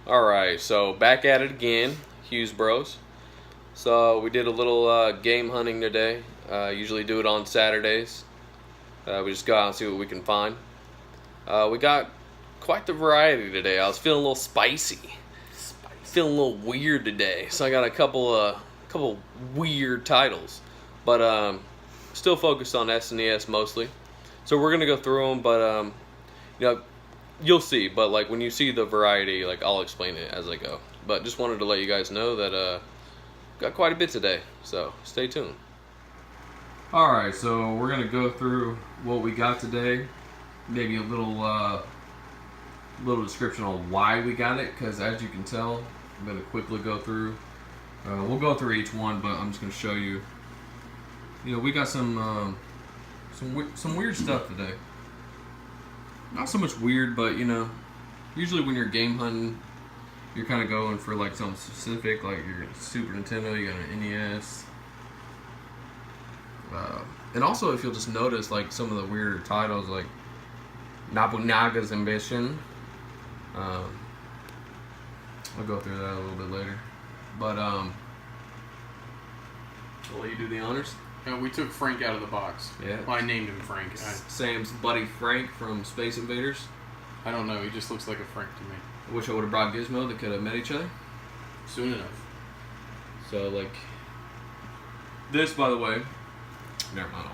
Alright, so back at it again, Hughes Bros. So we did a little game hunting today. Usually do it on Saturdays. We just go out and see what we can find. We got quite the variety today. I was feeling a little spicy. Feeling a little weird today. So I got a couple weird titles. But still focused on SNES mostly. So we're going to go through them, but you'll see, but like when you see the variety, like I'll explain it as I go. But just wanted to let you guys know that got quite a bit today, so stay tuned. Alright, so we're gonna go through what we got today. Maybe a little description on why we got it, because as you can tell, I'm gonna quickly go through. We'll go through each one, but I'm just gonna show you. We got some weird stuff today. Not so much weird, but usually when you're game hunting, you're kind of going for like something specific, like your Super Nintendo, you got an NES. And also, if you'll just notice, like some of the weirder titles, like Nobunaga's Ambition. I'll go through that a little bit later, but I'll let you do the honors. We took Frank out of the box. Yeah. Well, I named him Frank. Sam's buddy Frank from Space Invaders. I don't know. He just looks like a Frank to me. I wish I would have brought Gizmo. They could have met each other. Soon enough. So, like, this, by the way. Never mind.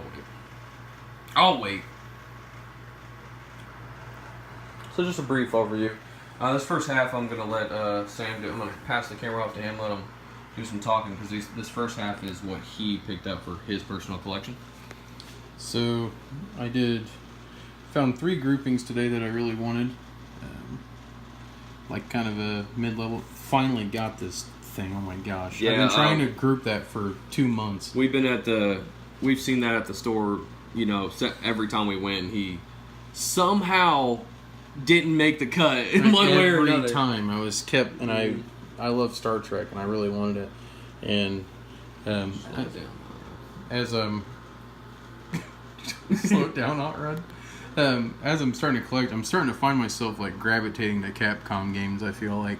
I'll wait. So, just a brief overview. This first half, I'm gonna let Sam do. I'm gonna pass the camera off to him. Let him do some talking, because this first half is what he picked up for his personal collection. So I found 3 groupings today that I really wanted, like kind of a mid-level. Finally got this thing. Oh my gosh! Yeah, I've been trying to group that for 2 months. We've seen that at the store. Every time we went, he somehow didn't make the cut in one way or another. Every time I was kept, and I love Star Trek, and I really wanted it. And as slow it down, not run. As I'm starting to collect, I'm starting to find myself like gravitating to Capcom games. I feel like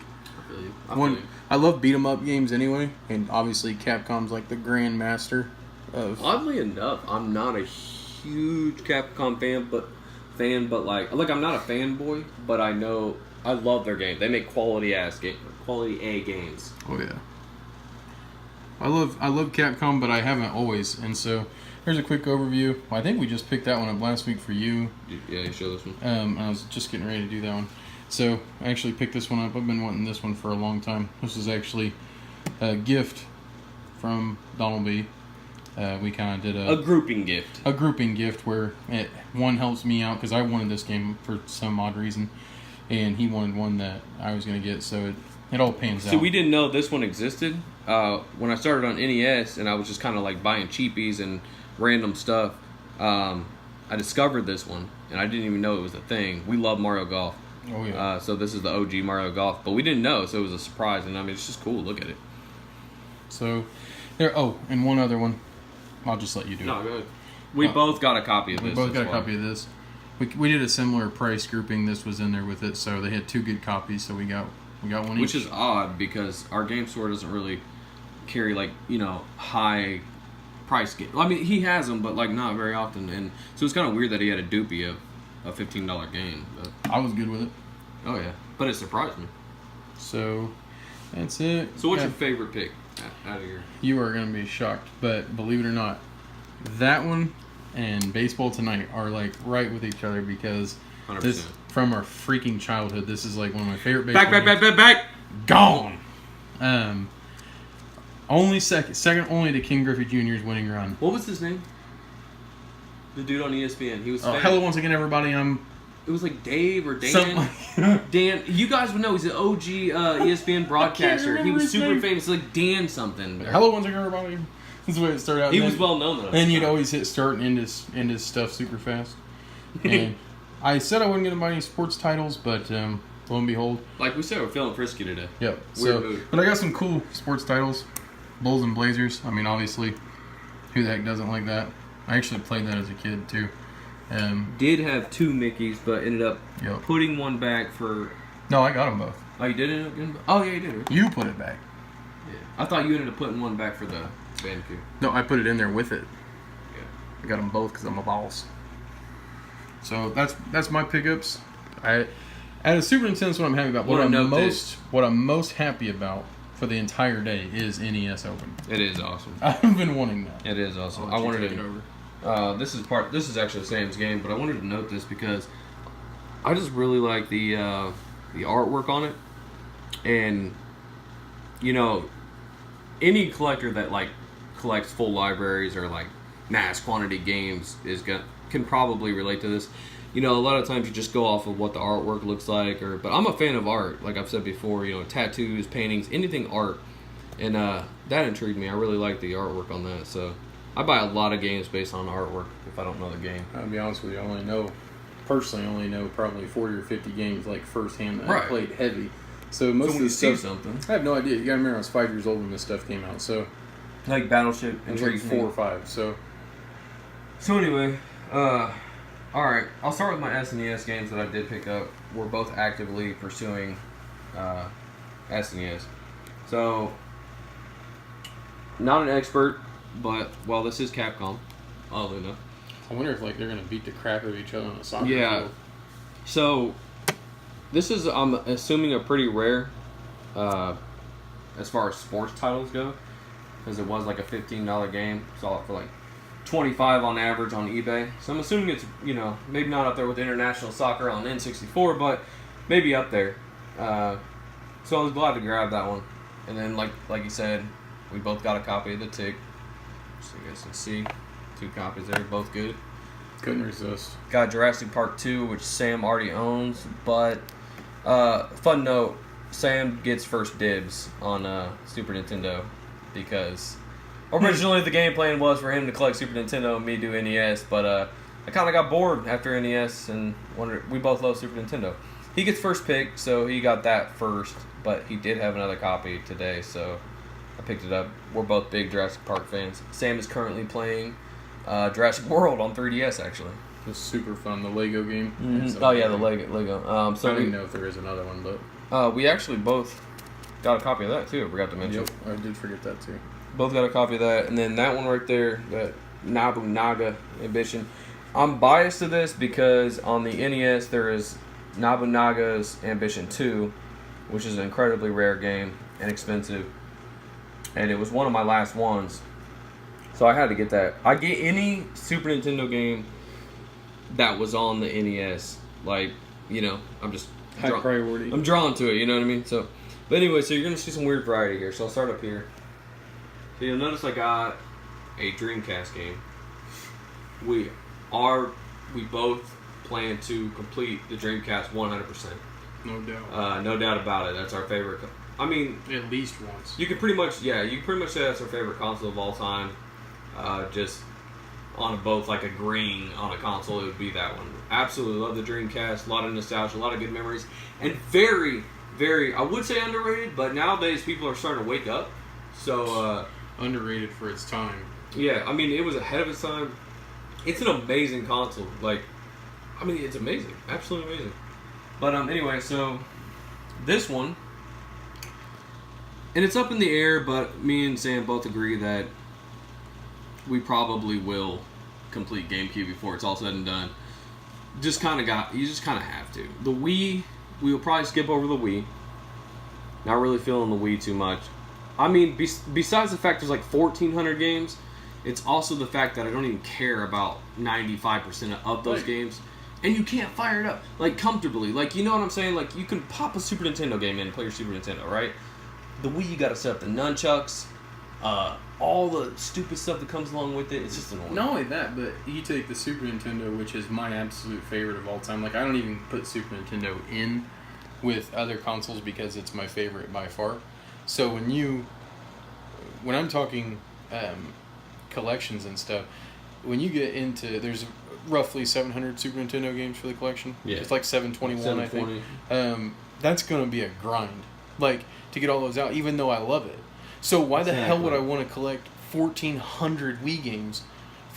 I love beat 'em up games anyway, and obviously Capcom's like the grand master of. Oddly enough, I'm not a huge Capcom fan, but like I'm not a fanboy, but I know I love their game. They make quality A games. Oh yeah. I love Capcom, but I haven't always, and so here's a quick overview. Well, I think we just picked that one up last week for you. Yeah, you show this one. I was just getting ready to do that one. So I actually picked this one up. I've been wanting this one for a long time. This is actually a gift from Donald B. We kind of did a grouping gift. A grouping gift where one helps me out because I wanted this game for some odd reason, and he wanted one that I was going to get, so it all pans out. So we didn't know this one existed. When I started on NES and I was just kind of like buying cheapies and random stuff, I discovered this one, and I didn't even know it was a thing. We love Mario Golf. Oh yeah. So this is the OG Mario Golf, but we didn't know, so it was a surprise, and I mean, it's just cool. Look at it. So there. Oh, and one other one. I'll just let you do it. No, go ahead. We both got a copy of this. We both got a copy of this. We did a similar price grouping. This was in there with it, so they had 2 good copies. So we got one each. Which is odd because our game store doesn't really carry like high price game. I mean, he has them, but like not very often. And so it's kind of weird that he had a dupie of a $15 game. But I was good with it. Oh yeah, but it surprised me. So that's it. So what's your favorite pick out of here? You are going to be shocked, but believe it or not, that one and Baseball Tonight are like right with each other because 100%. This from our freaking childhood. This is like one of my favorite baseball games. Back. Gone. Only second only to King Griffey Jr.'s winning run. What was his name? The dude on ESPN. He was. Hello once again, everybody. It was like Dave or Dan. Dan, you guys would know. He's an OG ESPN broadcaster. He was super famous, like Dan something. Hello once again, everybody. That's the way it started out. He was well known though. And you'd always hit start and end his stuff super fast. And I said I wasn't going to buy any sports titles, but lo and behold. Like we said, we're feeling frisky today. Yep. Weird mood. But I got some cool sports titles. Bulls and Blazers. I mean, obviously, who the heck doesn't like that? I actually played that as a kid, too. Did have 2 Mickeys, but ended up Yep. putting one back for No, I got them both. Oh, you did end up getting. Oh yeah, you did. You put it back. Yeah. I thought you ended up putting one back for the Bandicoot. No, I put it in there with it. Yeah. I got them both because I'm a boss. So that's my pickups. At a Super Nintendo's what I'm happy about. What I'm most happy about for the entire day is NES Open. It is awesome. I've been wanting that. It is awesome. I'll I let you wanted take to. it over. This is actually Sam's game, but I wanted to note this because I just really like the artwork on it, and you know, any collector that like collects full libraries or like mass quantity games can probably relate to this. You know, a lot of times you just go off of what the artwork looks like, but I'm a fan of art. Like I've said before, you know, tattoos, paintings, anything art, and that intrigued me. I really like the artwork on that, so I buy a lot of games based on artwork if I don't know the game. I'll be honest with you, I personally only know probably 40 or 50 games like firsthand that I played heavy. So most of the stuff, something. I have no idea. You gotta remember I was 5 years old when this stuff came out, so Like Battleship I was like intrigues 4 me. or 5. So anyway, all right. I'll start with my SNES games that I did pick up. We're both actively pursuing SNES. So, not an expert, but well, this is Capcom. Oddly enough. I wonder if like they're gonna beat the crap out of each other on a soccer field. So, this is I'm assuming a pretty rare, as far as sports titles go, because it was like a $15 game. Saw it for like $25 on average on eBay. So I'm assuming it's, you know, maybe not up there with international soccer on N64, but maybe up there. So I was glad to grab that one. And then like you said, we both got a copy of the Tick. So you guys can see 2 copies there, both good. Couldn't resist. Got Jurassic Park 2, which Sam already owns, but fun note, Sam gets first dibs on Super Nintendo because originally the game plan was for him to collect Super Nintendo and me do NES, but I kind of got bored after NES and we both love Super Nintendo. He gets first pick, so he got that first, but he did have another copy today, so I picked it up. We're both big Jurassic Park fans. Sam is currently playing Jurassic World on 3DS, actually. It's super fun. The Lego game. Mm-hmm. Oh yeah, the Lego. I don't even know if there is another one, but we actually both got a copy of that too. I forgot to mention. Yep, I did forget that too. Both got a copy of that, and then that one right there, that Nobunaga Ambition. I'm biased to this because on the NES there is Nobunaga's Ambition 2, which is an incredibly rare game and expensive, and it was one of my last ones, so I had to get that. I get any Super Nintendo game that was on the NES, like, you know, I'm just high priority. I'm drawn to it, you know what I mean? So, but anyway, so you're gonna see some weird variety here. So I'll start up here. So you'll notice I got a Dreamcast game. We both plan to complete the Dreamcast 100%. No doubt. No doubt about it. That's our favorite. I mean, at least once. you can pretty much say that's our favorite console of all time. Just on both like agreeing on a console, it would be that one. Absolutely love the Dreamcast. A lot of nostalgia, a lot of good memories, and very, very, I would say underrated, but nowadays people are starting to wake up. So underrated for its time. Yeah, I mean, it was ahead of its time. It's an amazing console. Like, I mean, it's amazing, absolutely amazing. But anyway, so this one, and it's up in the air, but me and Sam both agree that we probably will complete GameCube before it's all said and done. You just kind of have to. The Wii, we will probably skip over the Wii. Not really feeling the Wii too much. I mean, besides the fact there's like 1,400 games, it's also the fact that I don't even care about 95% of those games. And you can't fire it up, like, comfortably. Like, you know what I'm saying? Like, you can pop a Super Nintendo game in and play your Super Nintendo, right? The Wii, you gotta set up the nunchucks, all the stupid stuff that comes along with it. It's just annoying. Not only that, but you take the Super Nintendo, which is my absolute favorite of all time. Like, I don't even put Super Nintendo in with other consoles because it's my favorite by far. So when I'm talking collections and stuff, when you get into, there's roughly 700 Super Nintendo games for the collection. Yeah. It's like 721, I 720. think. That's going to be a grind, like, to get all those out, even though I love it. So why the hell would I want to collect 1,400 Wii games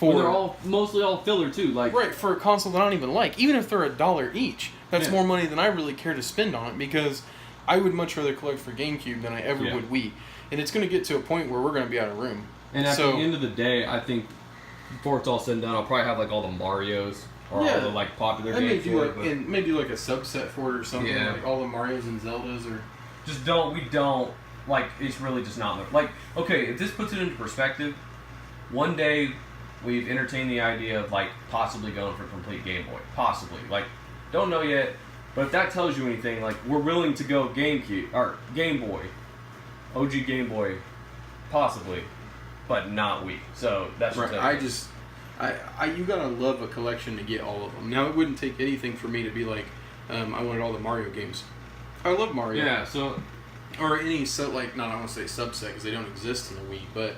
Well, they're all mostly all filler too. Like right, for a console that I don't even like. Even if they're $1 each, that's more money than I really care to spend on it, because I would much rather collect for GameCube than I ever would Wii. And it's going to get to a point where we're going to be out of room. And at the end of the day, I think before it's all said and done, I'll probably have like all the Marios or all the like popular games for it. And maybe like a subset for it or something, like all the Marios and Zeldas, or we don't like. It's really just not like, okay. If this puts it into perspective, one day we've entertained the idea of like possibly going for complete Game Boy, possibly. Like, don't know yet, but if that tells you anything, like we're willing to go GameCube or Game Boy, OG Game Boy, possibly, but not Wii. So that's right. You gotta love a collection to get all of them. Now it wouldn't take anything for me to be like, I wanted all the Mario games. I love Mario. Yeah. So, or any I don't want to say subset because they don't exist in the Wii. But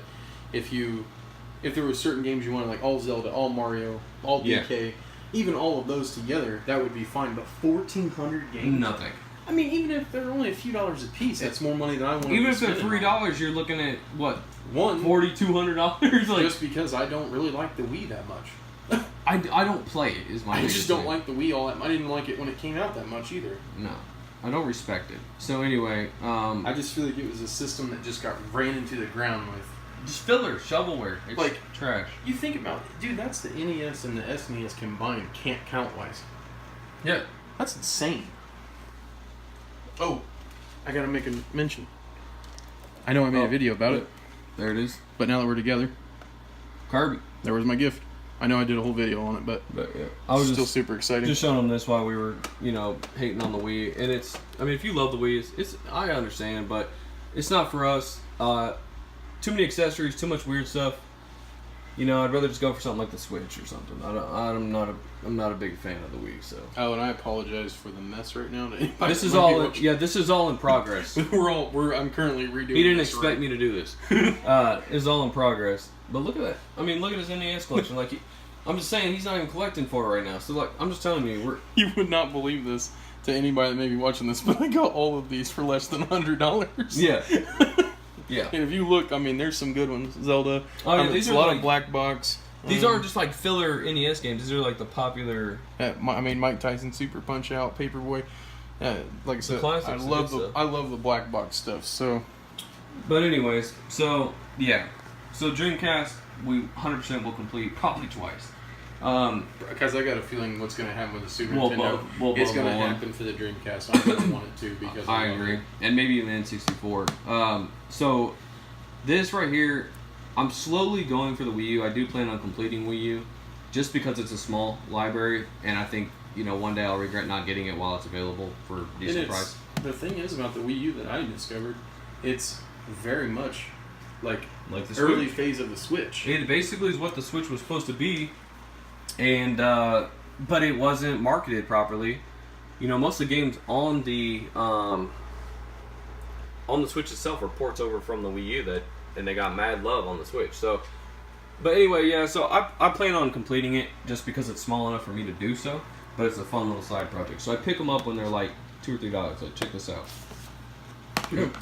if there were certain games you wanted, like all Zelda, all Mario, all DK, even all of those together, that would be fine. But 1,400 games, nothing. I mean, even if they're only a few dollars a piece, that's more money than I want. Even if they're $3, you're looking at what? $4,200. Like, just because I don't really like the Wii that much. I don't play it. Is my. I just don't like the Wii all that much. I didn't like it when it came out that much either. No, I don't respect it. So anyway, I just feel like it was a system that just got ran into the ground with. Just filler, shovelware. It's like trash. You think about it, dude. That's the NES and the SNES combined, can't count wise. Yeah, that's insane. Oh, I gotta make a mention. I know I made a video about it. There it is. But now that we're together, Kirby. There was my gift. I know I did a whole video on it, but yeah, I was still super excited. Just showing them this while we were, hating on the Wii, and it's. I mean, if you love the Wii, it's I understand, but it's not for us. Too many accessories, too much weird stuff. I'd rather just go for something like the Switch or something. I'm not a big fan of the Wii. So. Oh, and I apologize for the mess right now. This is all. This is all in progress. I'm currently redoing. He didn't expect me to do this. It's all in progress. But look at that. I mean, look at his NES collection. Like, I'm just saying, he's not even collecting for it right now. So, like, I'm just telling you, You would not believe this to anybody that may be watching this, but I got all of these for less than $100. Yeah. Yeah. And if you look, I mean, there's some good ones. Zelda. Oh, yeah, these are a lot of black box. These aren't just like filler NES games. These are like the popular. Mike Tyson Super Punch Out, Paperboy. Like I said, I love the black box stuff. So. But anyways, so yeah, so Dreamcast we 100% will complete probably twice. Because I got a feeling what's going to happen with the Super Nintendo is going to happen for the Dreamcast. I really want it to because I agree, and maybe even N64. So this right here, I'm slowly going for the Wii U. I do plan on completing Wii U, just because it's a small library, and I think one day I'll regret not getting it while it's available for a decent price. The thing is about the Wii U that I discovered, it's very much like the early phase of the Switch. It basically is what the Switch was supposed to be. And but it wasn't marketed properly. Most of the games on the Switch itself were ports over from the Wii U and they got mad love on the Switch. So, but anyway, yeah. So I plan on completing it just because it's small enough for me to do so. But it's a fun little side project. So I pick them up when they're like $2 or $3. Like, check this out.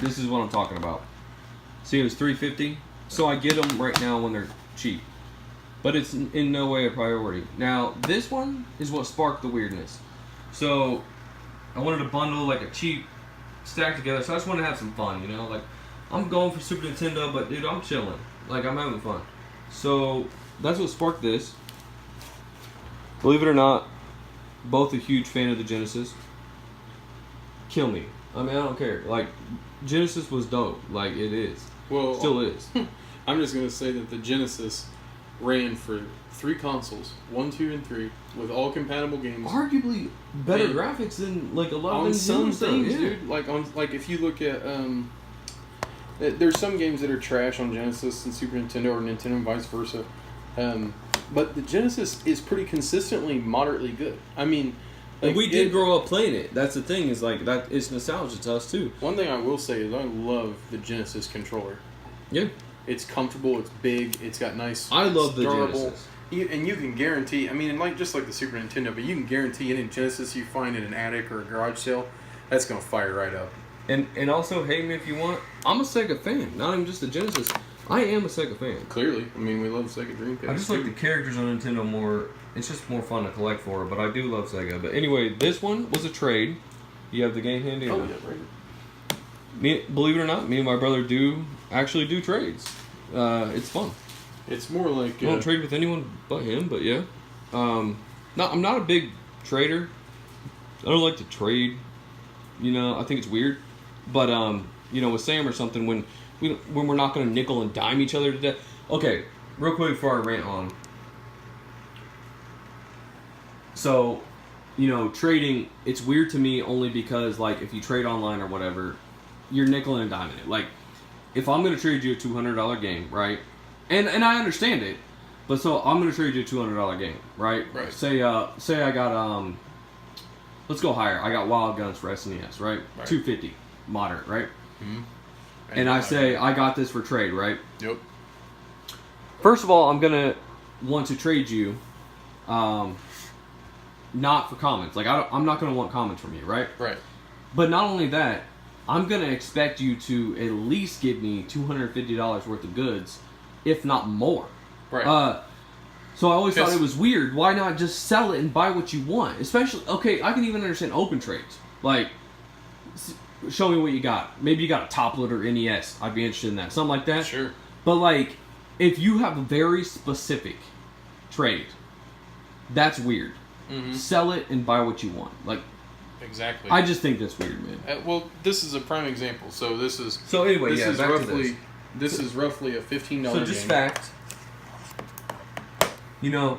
This is what I'm talking about. See, it was $3.50. So I get them right now when they're cheap. But it's in no way a priority. Now, this one is what sparked the weirdness. So, I wanted to bundle like a cheap stack together. So I just wanted to have some fun, Like, I'm going for Super Nintendo, but dude, I'm chilling. Like, I'm having fun. So, that's what sparked this. Believe it or not, both a huge fan of the Genesis. Kill me. I mean, I don't care. Like, Genesis was dope. Like, it is. Well, still is. I'm just going to say that the Genesis ran for 3 consoles, 1, 2, and 3, with all compatible games. Arguably better graphics than like a lot of some things, dude. Like if you look at there's some games that are trash on Genesis and Super Nintendo or Nintendo and vice versa, but the Genesis is pretty consistently moderately good. I mean, like, we did grow up playing it. That's the thing, is like that it's nostalgia to us too. One thing I will say is I love the Genesis controller. Yeah. It's comfortable. It's big. It's got nice. I love the Genesis. And you can guarantee. I mean, just like the Super Nintendo, but you can guarantee any Genesis you find in an attic or a garage sale, that's gonna fire right up. And also, hate me if you want. I'm a Sega fan, not even just the Genesis. I am a Sega fan. Clearly, I mean, we love Sega Dreamcast. I just like the characters on Nintendo more. It's just more fun to collect for, but I do love Sega. But anyway, this one was a trade. You have the game handy? Oh, yeah, right. Believe it or not, me and my brother do actually do trades. It's fun. It's more like... I don't trade with anyone but him, but yeah. I'm not a big trader. I don't like to trade. You know, I think it's weird. But, you know, with Sam or something, when we're not going to nickel and dime each other to death. Okay, real quick before I rant on. So, you know, trading, it's weird to me only because, like, if you trade online or whatever, you're nickel and diming it. Like, if I'm going to trade you a $200 game, right? And I understand it. But so, I'm going to trade you a $200 game, right? Right. Say I got, let's go higher. I got Wild Guns for SNES, right? Right. $250, moderate, right? Mm-hmm. And I say, I got this for trade, right? Yep. First of all, I'm going to want to trade you, not for comments. Like, I'm not going to want comments from you, right? Right. But not only that, I'm going to expect you to at least give me $250 worth of goods, if not more. Right. So I always thought it was weird. Why not just sell it and buy what you want? Especially, okay, I can even understand open trades. Like, show me what you got. Maybe you got a top loader NES. I'd be interested in that. Something like that. Sure. But, like, if you have a very specific trade, that's weird. Mm-hmm. Sell it and buy what you want. Like, exactly. I just think that's weird, man. Well, this is a prime example. So this is... So anyway, this yeah, is back roughly, to this. This is roughly a $15 game. So just fact. You know,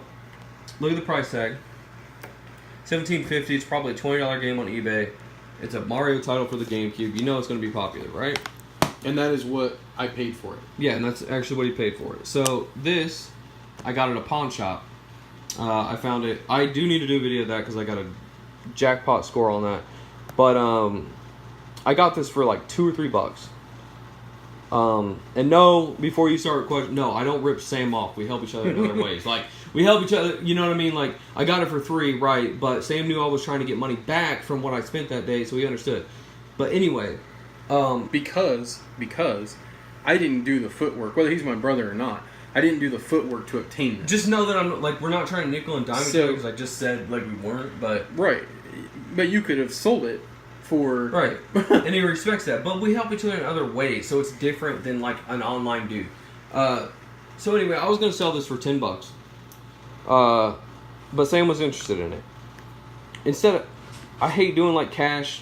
look at the price tag. $17.50. It's probably a $20 game on eBay. It's a Mario title for the GameCube. You know it's going to be popular, right? And that is what I paid for it. Yeah, and that's actually what he paid for it. So this, I got at a pawn shop. I found it. I do need to do a video of that because I got a jackpot score on that. But I got this for like $2 or $3. And no, before you start questioning, no, I don't rip Sam off. We help each other in other ways. Like, we help each other, you know what I mean? Like, I got it for $3, right? But Sam knew I was trying to get money back from what I spent that day, so he understood. But anyway, because I didn't do the footwork, whether he's my brother or not. I didn't do the footwork to obtain this. just know that I'm like, we're not trying to nickel and dime each other because I just said like we weren't, but Right. But you could have sold it for... right. And he respects that. But we help each other in other ways, so it's different than like an online dude. So anyway, I was gonna sell this for $10. But Sam was interested in it. Instead of, I hate doing like cash.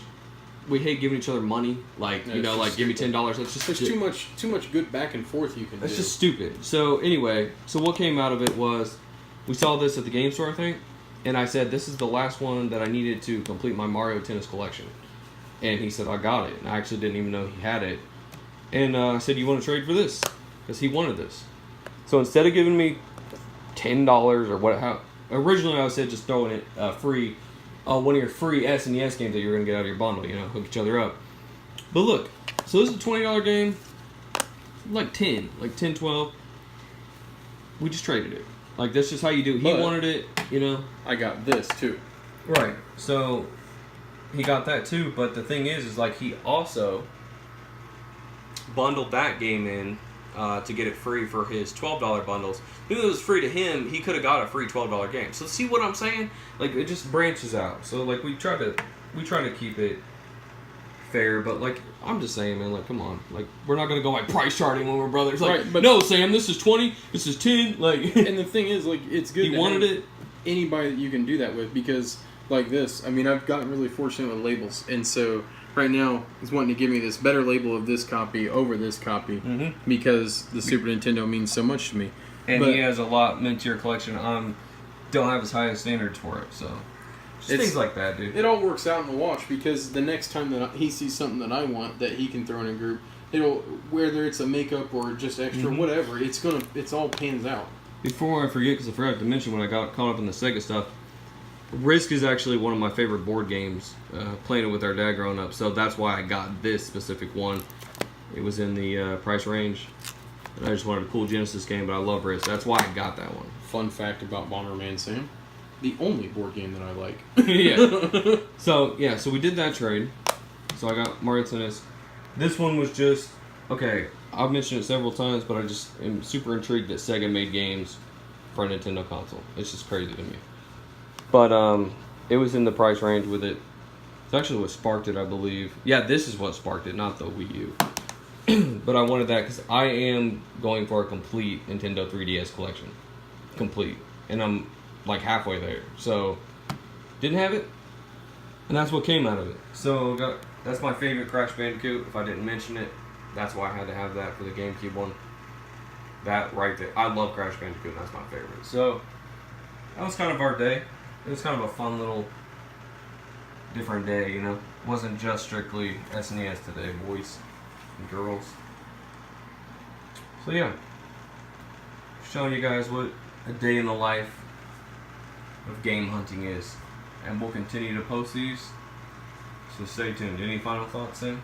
We hate giving each other money. Like, Yeah, you know, it's like just give me stupid. $10. That's just There's too much good back and forth you can That's do. just stupid. So anyway, so what came out of it was we saw this at the game store, I think, and I said this is the last one that I needed to complete my Mario Tennis collection. And he said I got it, and I actually didn't even know he had it. And I said, you want to trade for this? Because he wanted this. So instead of giving me $10 or what, originally I said just throwing it free, one of your free SNES games that you're gonna get out of your bundle, you know, hook each other up. But look, so this is a $20 game. Like 10, 12. We just traded it. Like, that's just how you do it. He But wanted it, you know. I got this, too. Right. So, he got that too, but the thing is like, he also bundled that game in to get it free for his $12 bundles. Even though it was free to him, he could have got a free $12 game. So, see what I'm saying? Like, it just branches out. So, like, we try to keep it fair, but like I'm just saying, man, like come on, like we're not gonna go like price charting when we're brothers. Like, Right, but no, Sam, this is 20, this is 10. Like, And the thing is, like, it's good he to wanted have it. anybody that you can do that with, because like this, I mean, I've gotten really fortunate with labels, and so right now he's wanting to give me this better label of this copy over this copy because the Super Nintendo means so much to me. And But- he has a lot meant to your collection. Don't have as high as standards for it, so just It's- things like that, dude. It all works out in the wash, because the next time that he sees something that I want that he can throw in a group, it'll, whether it's a makeup or just extra, whatever, it's all pans out. Before I forget, because I forgot to mention when I got caught up in the Sega stuff, Risk is actually one of my favorite board games. Playing it with our dad growing up, so that's why I got this specific one. It was in the price range. And I just wanted a cool Genesis game, but I love Risk. That's why I got that one. Fun fact about Bomberman Sam: the only board game that I like. Yeah. So we did that trade. So I got Mario Tennis. This one was just Okay, I've mentioned it several times, but I just am super intrigued that Sega made games for a Nintendo console. It's just crazy to me. But it was in the price range with it. It's actually what sparked it, I believe. Yeah, this is what sparked it, not the Wii U. But I wanted that because I am going for a complete Nintendo 3DS collection. Complete. And I'm like halfway there. So, didn't have it. And that's what came out of it. So, that's my favorite Crash Bandicoot. If I didn't mention it, that's why I had to have that for the GameCube one. That right there. I love Crash Bandicoot, and that's my favorite. So, that was kind of our day. It was kind of a fun little different day, you know. It wasn't just strictly SNES today, boys and girls. So yeah, showing you guys what a day in the life of game hunting is, and we'll continue to post these. So stay tuned. Any final thoughts, Sam?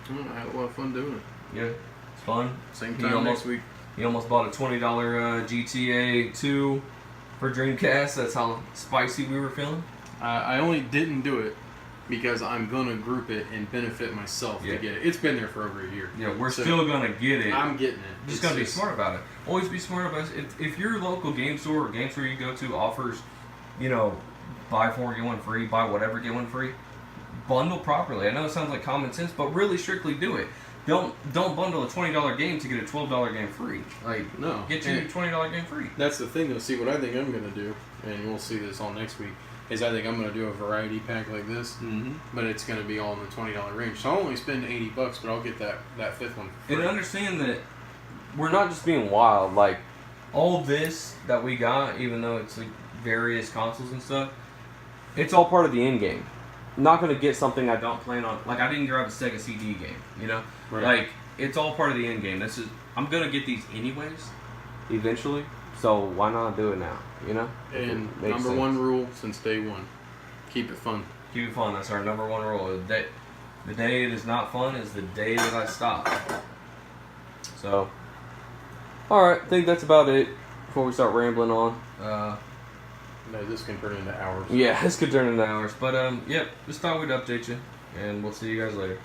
I had a lot of fun doing it. Yeah, it's fun. Same time next week. He almost bought a $20 GTA 2 for Dreamcast. That's how spicy we were feeling. I only didn't do it because I'm gonna group it and benefit myself to get it. It's been there for over a year. Yeah, we're still gonna get it. I'm getting it. Just gotta be smart about it. Always be smart about it. If your local game store or game store you go to offers, you know, buy four get one free, buy whatever get one free, bundle properly. I know it sounds like common sense, but really strictly do it. Don't bundle a $20 game to get a $12 game free. Like, no, get your $20 game free. That's the thing, though. See, what I think I'm gonna do, and we'll see this all next week, is I think I'm gonna do a variety pack like this, but it's gonna be all in the $20 range. So I'll only spend $80, but I'll get that fifth one. And understand that we're not just being wild. Like, all this that we got, even though it's like various consoles and stuff, it's all part of the end game. I'm not gonna get something I don't plan on. Like, I didn't grab a Sega CD game, you know. Right. Like, it's all part of the end game. I'm gonna get these anyways, eventually. So why not do it now? You know. And number one rule since day one: keep it fun. Keep it fun. That's our number one rule. The day it is not fun is the day that I stop. So, all right. I think that's about it. Before we start rambling on. No, this can turn into hours. Yeah, this could turn into hours. But yep. Just thought we'd update you, and we'll see you guys later.